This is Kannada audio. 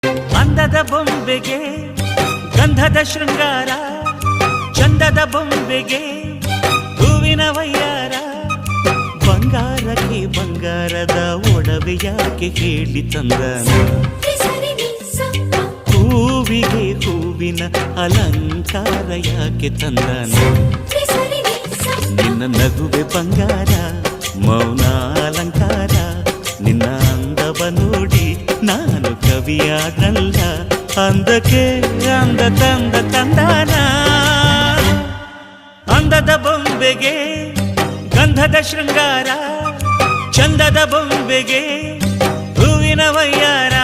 ಅಂದದ ಬೊಂಬೆಗೆ ಗಂಧದ ಶೃಂಗಾರ, ಚಂದದ ಬೊಂಬೆಗೆ ಹೂವಿನ ವಯ್ಯಾರ. ಬಂಗಾರಕ್ಕೆ ಬಂಗಾರದ ಒಡವೆ ಯಾಕೆ ಹೇಳಿ ತಂದನ, ಹೂವಿಗೆ ಹೂವಿನ ಅಲಂಕಾರ ಯಾಕೆ ತಂದನ. ನಿನ್ನ ನಗುವೆ ಬಂಗಾರ, ಮೌನ ಅಲಂಕಾರ, ನಿನ್ನ ಅಂದವ ನೋಡಿ ನಾನು ಕವಿಯಾದಲ್ಲ. ಅಂದಕ್ಕೆ ಅಂದ ತಂದ ತಂದಾನ. ಅಂದದ ಬೊಂಬೆಗೆ ಗಂಧದ ಶೃಂಗಾರ, ಚಂದದ ಬೊಂಬೆಗೆ ಹೂವಿನ ವಯ್ಯಾರ.